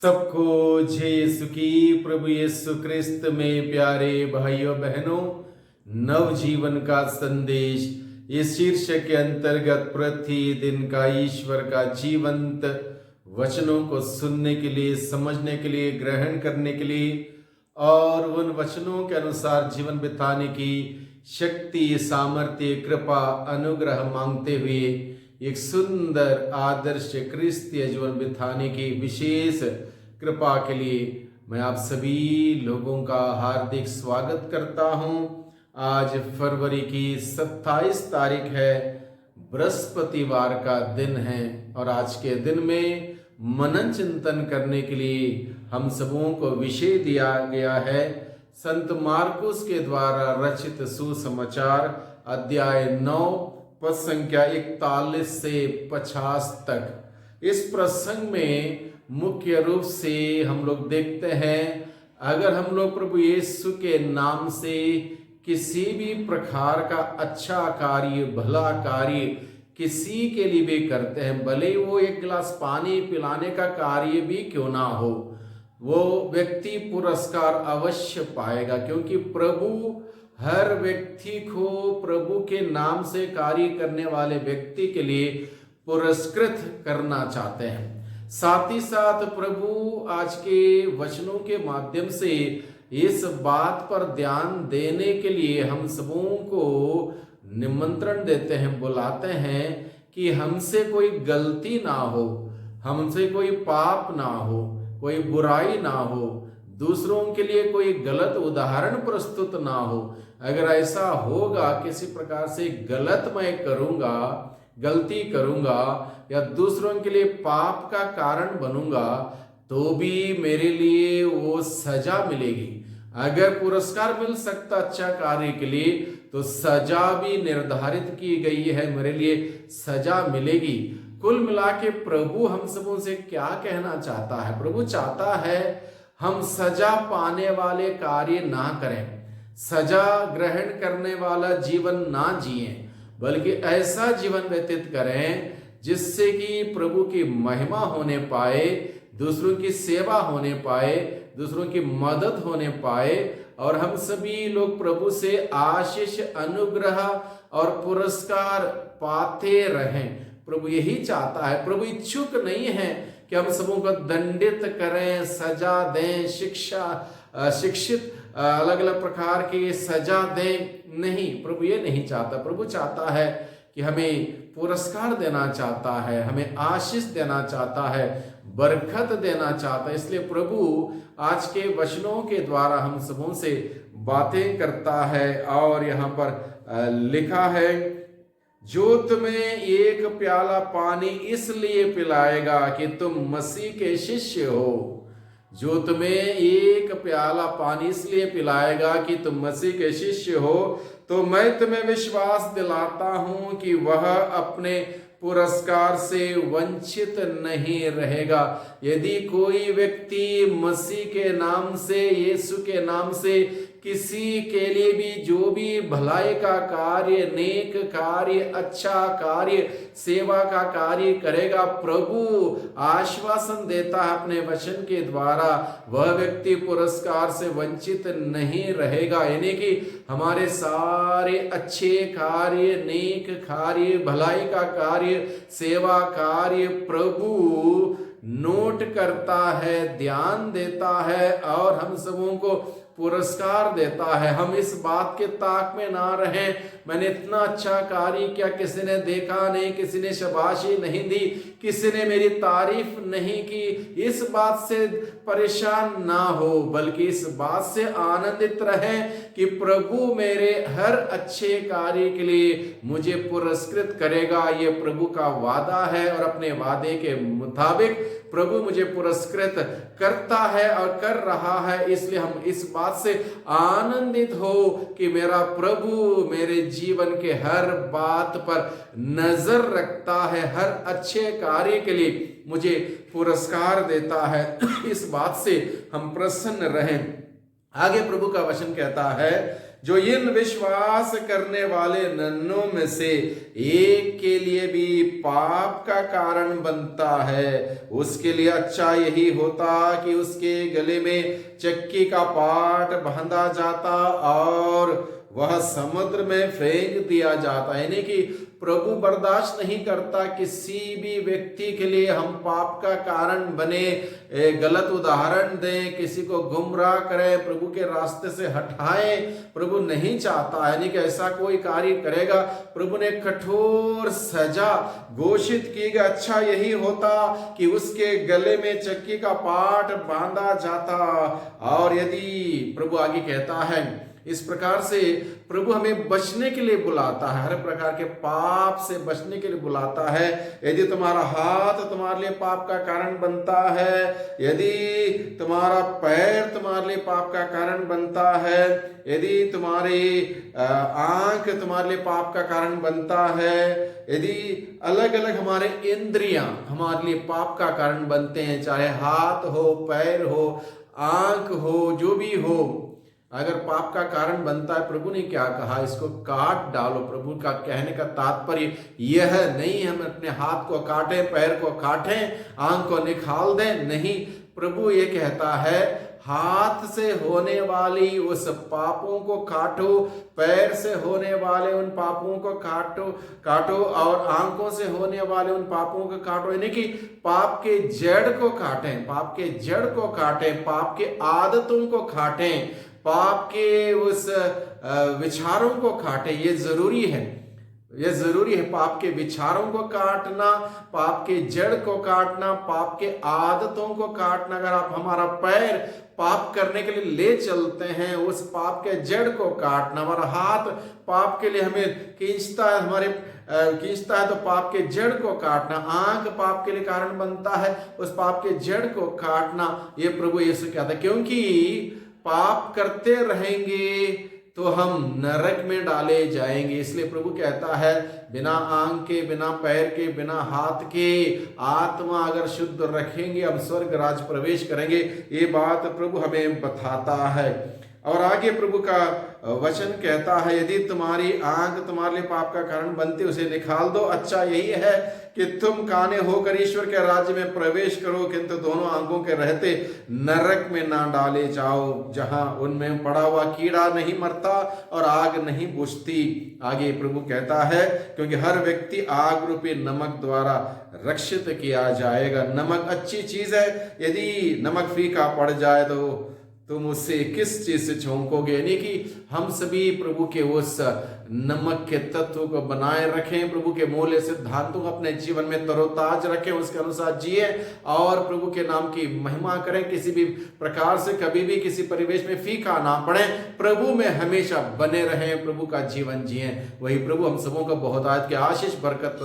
सबको जय यीशु की। प्रभु यीशु क्रिस्त में प्यारे भाइयों बहनों, नव जीवन का संदेश इस शीर्षक के अंतर्गत प्रतिदिन का ईश्वर का जीवंत वचनों को सुनने के लिए, समझने के लिए, ग्रहण करने के लिए और उन वचनों के अनुसार जीवन बिताने की शक्ति, सामर्थ्य, कृपा, अनुग्रह मांगते हुए एक सुंदर आदर्श क्रिस्तीय जीवन बिताने की विशेष कृपा के लिए मैं आप सभी लोगों का हार्दिक स्वागत करता हूं। आज फरवरी की 27 तारीख है, बृहस्पतिवार का दिन है और आज के दिन में मनन चिंतन करने के लिए हम सबों को विषय दिया गया है संत मार्कुस के द्वारा रचित सुसमाचार अध्याय 9 पद संख्या 41 से 50 तक। इस प्रसंग में मुख्य रूप से हम लोग देखते हैं, अगर हम लोग प्रभु यीशु के नाम से किसी भी प्रकार का अच्छा कार्य, भला कार्य किसी के लिए भी करते हैं, भले वो एक गिलास पानी पिलाने का कार्य भी क्यों ना हो, वो व्यक्ति पुरस्कार अवश्य पाएगा, क्योंकि प्रभु हर व्यक्ति को प्रभु के नाम से कार्य करने वाले व्यक्ति के लिए पुरस्कृत करना चाहते हैं। साथ ही साथ प्रभु आज के वचनों के माध्यम से इस बात पर ध्यान देने के लिए हम सबों को निमंत्रण देते हैं, बुलाते हैं कि हमसे कोई गलती ना हो, हमसे कोई पाप ना हो, कोई बुराई ना हो, दूसरों के लिए कोई गलत उदाहरण प्रस्तुत ना हो। अगर ऐसा होगा, किसी प्रकार से गलत मैं करूंगा, गलती करूंगा या दूसरों के लिए पाप का कारण बनूंगा, तो भी मेरे लिए वो सजा मिलेगी। अगर पुरस्कार मिल सकता अच्छा कार्य के लिए, तो सजा भी निर्धारित की गई है, मेरे लिए सजा मिलेगी। कुल मिला के प्रभु हम सबों से क्या कहना चाहता है? प्रभु चाहता है हम सजा पाने वाले कार्य ना करें, सजा ग्रहण करने वाला जीवन ना जिएं, बल्कि ऐसा जीवन व्यतीत करें जिससे कि प्रभु की महिमा होने पाए, दूसरों की सेवा होने पाए, दूसरों की मदद होने पाए और हम सभी लोग प्रभु से आशीष, अनुग्रह और पुरस्कार पाते रहें। प्रभु यही चाहता है। प्रभु इच्छुक नहीं है कि हम सबों को दंडित करें, सजा दें, शिक्षित अलग अलग प्रकार की सजा दें। नहीं, प्रभु ये नहीं चाहता। प्रभु चाहता है कि हमें पुरस्कार देना चाहता है, हमें आशीष देना चाहता है, बरकत देना चाहता है। इसलिए प्रभु आज के वचनों के द्वारा हम सबों से बातें करता है और यहाँ पर लिखा है, जो तुम्हें एक प्याला पानी इसलिए पिलाएगा कि तुम मसीह के शिष्य हो। जो तुम्हें एक प्याला पानी इसलिए पिलाएगा कि तुम मसीह के शिष्य हो, तो मैं तुम्हें विश्वास दिलाता हूं कि वह अपने पुरस्कार से वंचित नहीं रहेगा। यदि कोई व्यक्ति मसीह के नाम से, यीशु के नाम से किसी के लिए भी जो भी भलाई का कार्य, नेक कार्य, अच्छा कार्य, सेवा का कार्य करेगा, प्रभु आश्वासन देता है अपने वचन के द्वारा, वह व्यक्ति पुरस्कार से वंचित नहीं रहेगा। यानी कि हमारे सारे अच्छे कार्य, नेक कार्य, भलाई का कार्य, सेवा कार्य प्रभु नोट करता है, ध्यान देता है और हम सबों को पुरस्कार देता है। हम इस बात के ताक में ना रहें, मैंने इतना अच्छा कार्य किया, किसी ने देखा नहीं, किसी ने शाबाशी नहीं दी, किसी ने मेरी तारीफ नहीं की, इस बात से परेशान ना हो, बल्कि इस बात से आनंदित रहें कि प्रभु मेरे हर अच्छे कार्य के लिए मुझे पुरस्कृत करेगा। ये प्रभु का वादा है और अपने वादे के मुताबिक प्रभु मुझे पुरस्कृत करता है और कर रहा है। इसलिए हम इस बात से आनंदित हो कि मेरा प्रभु मेरे जीवन के हर बात पर नजर रखता है, हर अच्छे कार्य के लिए मुझे पुरस्कार देता है। इस बात से हम प्रसन्न रहें। आगे प्रभु का वचन कहता है जो इन विश्वास करने वाले नन्हों में से एक के लिए भी पाप का कारण बनता है, उसके लिए अच्छा यही होता कि उसके गले में चक्की का पाट बांधा जाता और वह समुद्र में फेंक दिया जाता है। यानी कि प्रभु बर्दाश्त नहीं करता किसी भी व्यक्ति के लिए हम पाप का कारण बने, गलत उदाहरण दें, किसी को गुमराह करें, प्रभु के रास्ते से हटाएं। प्रभु नहीं चाहता, यानी कि ऐसा कोई कार्य करेगा प्रभु ने कठोर सजा घोषित की। अच्छा यही होता कि उसके गले में चक्की का पाट बांधा जाता। और यदि प्रभु आगे कहता है, इस प्रकार से प्रभु हमें बचने के लिए बुलाता है, हर प्रकार के पाप से बचने के लिए बुलाता है। यदि तुम्हारा हाथ तुम्हारे लिए पाप का कारण बनता है, यदि तुम्हारा पैर तुम्हारे लिए पाप का कारण बनता है, यदि तुम्हारी आंख तुम्हारे लिए पाप का कारण बनता है, यदि अलग अलग हमारे इंद्रियां हमारे लिए पाप का कारण बनते हैं, चाहे हाथ हो, पैर हो, आंख हो, जो भी हो, अगर पाप का कारण बनता है, प्रभु ने क्या कहा, इसको काट डालो। प्रभु का कहने का तात्पर्य यह नहीं हम अपने हाथ को काटें, पैर को काटें, आंख को निकाल दें, नहीं। प्रभु ये कहता है हाथ से होने वाली उस पापों को काटो, पैर से होने वाले उन पापों को काटो और आंखों से होने वाले उन पापों को काटो। यानी कि पाप के जड़ को काटें, पाप के जड़ को काटें, पाप के आदतों को काटें, पाप के उस विचारों को काटे। ये जरूरी है, ये जरूरी है। पाप के विचारों को काटना, पाप के जड़ को काटना, पाप के आदतों को काटना। अगर आप हमारा पैर पाप करने के लिए ले चलते हैं, उस पाप के जड़ को काटना। हमारा हाथ पाप के लिए हमें खींचता है, खींचता है तो पाप के जड़ को काटना। आंख पाप के लिए कारण बनता है, उस पाप के जड़ को काटना। ये प्रभु यीशु कहता है, क्योंकि पाप करते रहेंगे तो हम नरक में डाले जाएंगे। इसलिए प्रभु कहता है बिना आंख के, बिना पैर के, बिना हाथ के आत्मा अगर शुद्ध रखेंगे हम स्वर्ग राज प्रवेश करेंगे। ये बात प्रभु हमें बताता है। और आगे प्रभु का वचन कहता है, यदि तुम्हारी आंख तुम्हारे लिए पाप का कारण बनती उसे निकाल दो। अच्छा यही है कि तुम काने होकर ईश्वर के राज्य में प्रवेश करो, किंतु दोनों आंखों के रहते नरक में ना डाले जाओ, जहां उनमें पड़ा हुआ कीड़ा नहीं मरता और आग नहीं बुझती। आगे प्रभु कहता है, क्योंकि हर व्यक्ति आग रूपी नमक द्वारा रक्षित किया जाएगा। नमक अच्छी चीज है, यदि नमक फीका पड़ जाए तो तुम उससे किस चीज से छौंकोगे। यानी कि हम सभी प्रभु के उस नमक के तत्व को बनाए रखें, प्रभु के मूल्य सिद्धांतों को अपने जीवन में तरोताज रखें, उसके अनुसार जिए और प्रभु के नाम की महिमा करें। किसी भी प्रकार से कभी भी किसी परिवेश में फीका ना पड़े, प्रभु में हमेशा बने रहें, प्रभु का जीवन जिए। वही प्रभु हम सबों को बहुत की आशीष बरकत